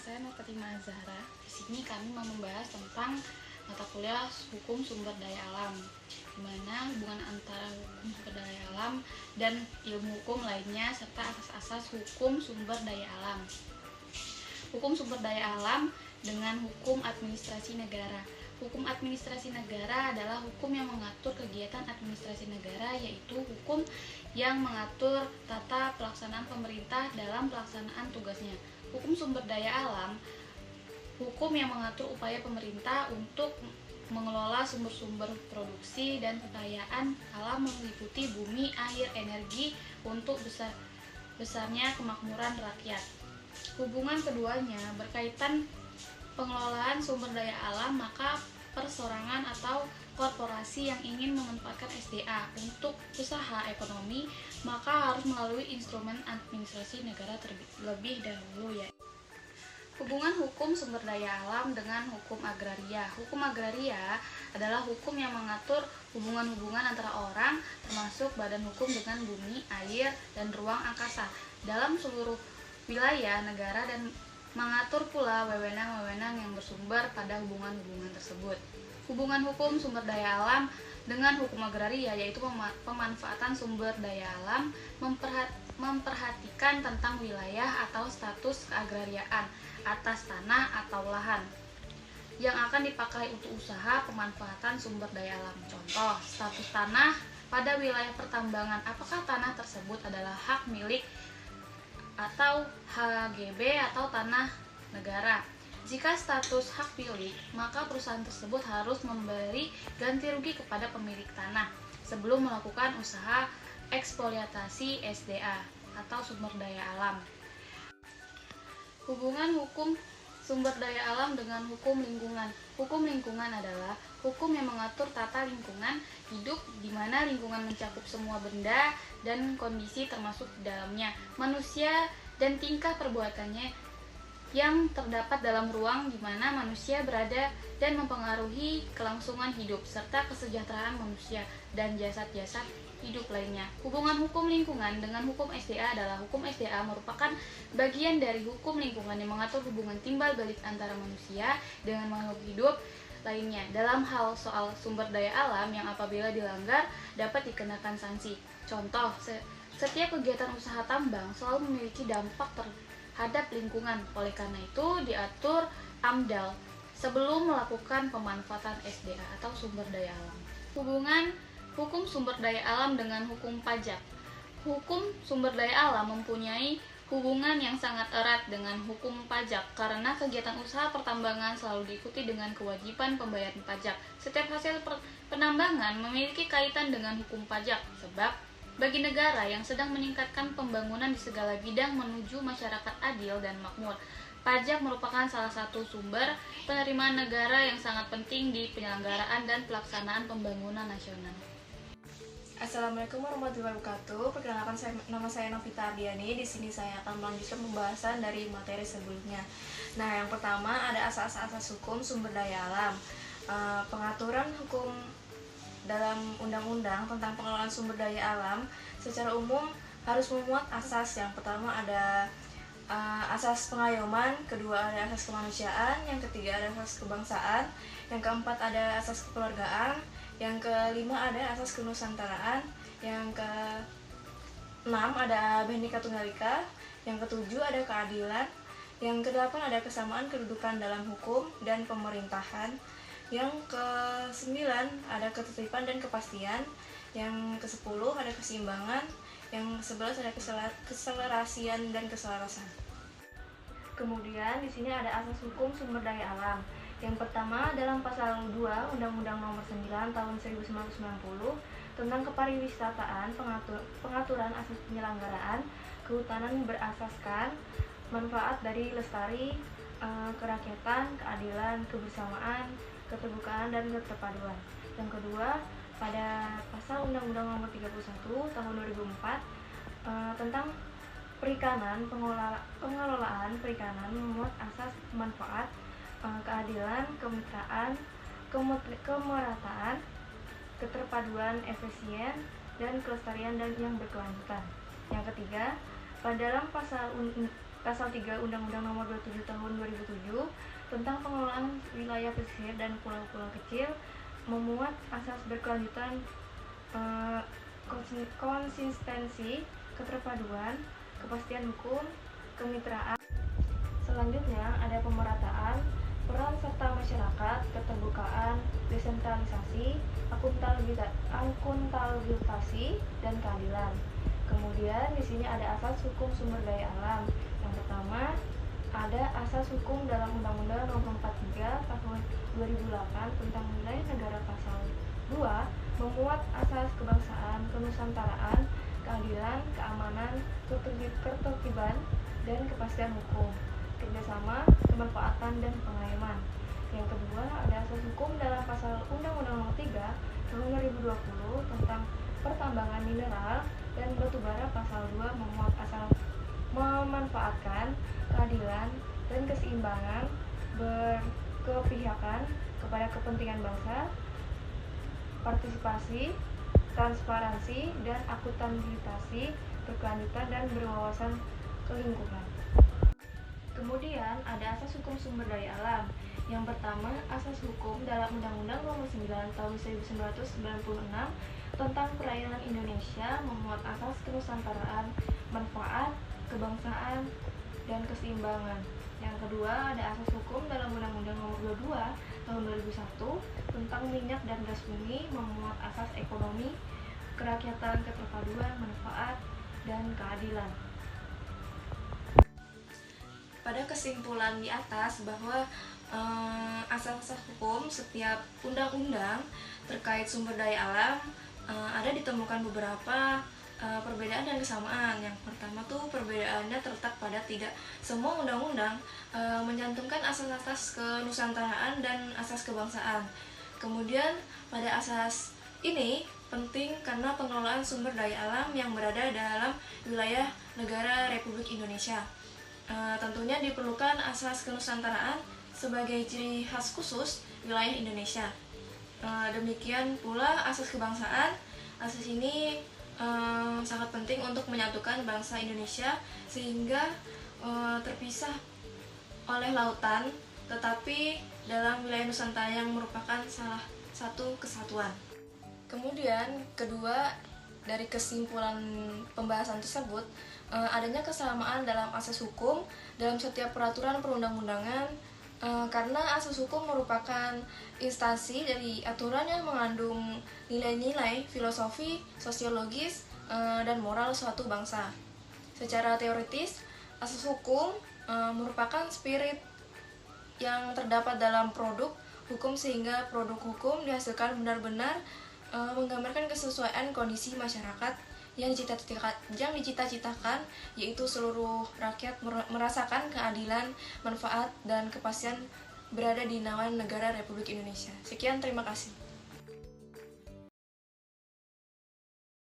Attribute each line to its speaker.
Speaker 1: saya Nur Fatimah Zahra. Di sini kami mau membahas tentang mata kuliah hukum sumber daya alam, di mana hubungan antara hukum sumber daya alam dan ilmu hukum lainnya serta asas-asas hukum sumber daya alam. Hukum sumber daya alam dengan hukum administrasi negara. Hukum administrasi negara adalah hukum yang mengatur kegiatan administrasi negara, yaitu hukum yang mengatur tata pelaksanaan pemerintah dalam pelaksanaan tugasnya. Hukum sumber daya alam, hukum yang mengatur upaya pemerintah untuk mengelola sumber-sumber produksi dan kekayaan alam meliputi bumi, air, energi untuk besarnya kemakmuran rakyat. Hubungan keduanya berkaitan pengelolaan sumber daya alam, maka perseorangan atau korporasi yang ingin memanfaatkan SDA untuk usaha ekonomi maka harus melalui instrumen administrasi negara terlebih dahulu, ya. Hubungan hukum sumber daya alam dengan hukum agraria. Hukum agraria adalah hukum yang mengatur hubungan-hubungan antara orang, termasuk badan hukum dengan bumi, air, dan ruang angkasa dalam seluruh wilayah negara, dan mengatur pula wewenang-wewenang yang bersumber pada hubungan-hubungan tersebut. Hubungan hukum sumber daya alam dengan hukum agraria yaitu pemanfaatan sumber daya alam, memperhatikan tentang wilayah atau status keagrariaan atas tanah atau lahan yang akan dipakai untuk usaha pemanfaatan sumber daya alam. Contoh, status tanah pada wilayah pertambangan, apakah tanah tersebut adalah hak milik atau HGB atau tanah negara. Jika status hak milik, maka perusahaan tersebut harus memberi ganti rugi kepada pemilik tanah sebelum melakukan usaha eksploitasi SDA atau sumber daya alam. Hubungan hukum sumber daya alam dengan hukum lingkungan. Hukum lingkungan adalah hukum yang mengatur tata lingkungan hidup, di mana lingkungan mencakup semua benda dan kondisi termasuk di dalamnya, manusia dan tingkah perbuatannya yang terdapat dalam ruang di mana manusia berada dan mempengaruhi kelangsungan hidup serta kesejahteraan manusia dan jasad-jasad hidup lainnya. Hubungan hukum lingkungan dengan hukum SDA adalah hukum SDA merupakan bagian dari hukum lingkungan yang mengatur hubungan timbal balik antara manusia dengan makhluk hidup lainnya dalam hal soal sumber daya alam yang apabila dilanggar dapat dikenakan sanksi. Contoh, setiap kegiatan usaha tambang selalu memiliki dampak terhadap lingkungan. Oleh karena itu diatur AMDAL sebelum melakukan pemanfaatan SDA atau sumber daya alam. Hubungan hukum sumber daya alam dengan hukum pajak. Hukum sumber daya alam mempunyai hubungan yang sangat erat dengan hukum pajak karena kegiatan usaha pertambangan selalu diikuti dengan kewajiban pembayaran pajak. Setiap hasil penambangan memiliki kaitan dengan hukum pajak, sebab bagi negara yang sedang meningkatkan pembangunan di segala bidang menuju masyarakat adil dan makmur, pajak merupakan salah satu sumber penerimaan negara yang sangat penting di penyelenggaraan dan pelaksanaan pembangunan nasional.
Speaker 2: Assalamualaikum warahmatullahi wabarakatuh. Perkenalkan, nama saya Novita Ardiani. Di sini saya akan melanjutkan pembahasan dari materi sebelumnya. Nah, yang pertama ada asas-asas hukum sumber daya alam. Pengaturan hukum dalam undang-undang tentang pengelolaan sumber daya alam secara umum harus memuat asas. Yang pertama ada asas pengayoman, kedua ada asas kemanusiaan, yang ketiga ada asas kebangsaan, yang keempat ada asas kekeluargaan, yang kelima ada asas kenusantaraan, yang keenam ada Bhinneka Tunggal Ika, yang ketujuh ada keadilan, yang kedelapan ada kesamaan kedudukan dalam hukum dan pemerintahan, yang kesembilan ada ketertiban dan kepastian, yang kesepuluh ada keseimbangan, yang ke-11 ada keselerasian dan keselarasan. Kemudian di sini ada asas hukum sumber daya alam. Yang pertama dalam pasal 2 Undang-Undang Nomor 9 Tahun 1990 tentang kepariwisataan, pengaturan asas penyelenggaraan kehutanan berasaskan manfaat dari lestari, kerakyatan, keadilan, kebersamaan, keterbukaan, dan keterpaduan. Yang kedua, pada pasal Undang-Undang Nomor 31 Tahun 2004 tentang perikanan, pengelolaan perikanan memuat asas manfaat, keadilan, kemitraan, kemerataan, keterpaduan, efisien, dan kelestarian dan yang berkelanjutan. Yang ketiga, pada dalam Pasal 3 Undang-Undang Nomor 27 Tahun 2007 tentang pengelolaan wilayah pesisir dan pulau-pulau kecil memuat asas berkelanjutan, konsistensi, keterpaduan, kepastian hukum, kemitraan. Selanjutnya ada pemerataan, peran serta masyarakat, keterbukaan, desentralisasi, akuntabilitasi, dan keadilan. Kemudian di sini ada asas hukum sumber daya alam. Yang pertama ada asas hukum dalam Undang-Undang Nomor 43 Tahun 2008 tentang wilayah negara. Pasal 2 memuat asas kebangsaan, kenusanataraan, keadilan, keamanan, ketertiban, dan kepastian hukum, kerjasama, kemanfaatan, dan pengayaman. Yang kedua ada asas hukum dalam pasal Undang-Undang Nomor 3 Tahun 2020 tentang pertambangan mineral dan batubara. Pasal 2 memuat asas memanfaatkan, keadilan, dan keseimbangan, berkepihakan kepada kepentingan bangsa, partisipasi, transparansi, dan akuntabilitas, berkelanjutan, dan berwawasan kelingkungan. Kemudian ada asas hukum sumber daya alam. Yang pertama, asas hukum dalam Undang-Undang Nomor 9 Tahun 1996 tentang perairan Indonesia memuat asas kenusantaraan, manfaat, kebangsaan, dan keseimbangan. Yang kedua ada asas hukum dalam Undang-Undang Nomor 22 Tahun 2001 tentang minyak dan gas bumi memuat asas ekonomi, kerakyatan, keterpaduan, manfaat, dan keadilan. Pada kesimpulan di atas bahwa asas-asas hukum setiap undang-undang terkait sumber daya alam ada ditemukan beberapa perbedaan dan kesamaan. Yang pertama tuh perbedaannya terletak pada tidak semua undang-undang mencantumkan asas-asas kenusantaraan dan asas kebangsaan. Kemudian pada asas ini penting karena pengelolaan sumber daya alam yang berada dalam wilayah negara Republik Indonesia. Tentunya diperlukan asas kenusantaraan sebagai ciri khas khusus wilayah Indonesia. Demikian pula asas kebangsaan. Asas ini sangat penting untuk menyatukan bangsa Indonesia sehingga terpisah oleh lautan, tetapi dalam wilayah Nusantara yang merupakan salah satu kesatuan. Kemudian kedua dari kesimpulan pembahasan tersebut, adanya kesamaan dalam asas hukum dalam setiap peraturan perundang-undangan, karena asas hukum merupakan instansi dari aturan yang mengandung nilai-nilai filosofi, sosiologis, dan moral suatu bangsa. Secara teoritis, asas hukum merupakan spirit yang terdapat dalam produk hukum sehingga produk hukum dihasilkan benar-benar menggambarkan kesesuaian kondisi masyarakat yang dicita-citakan, yaitu seluruh rakyat merasakan keadilan, manfaat, dan kepastian berada di naungan negara Republik Indonesia. Sekian, terima kasih.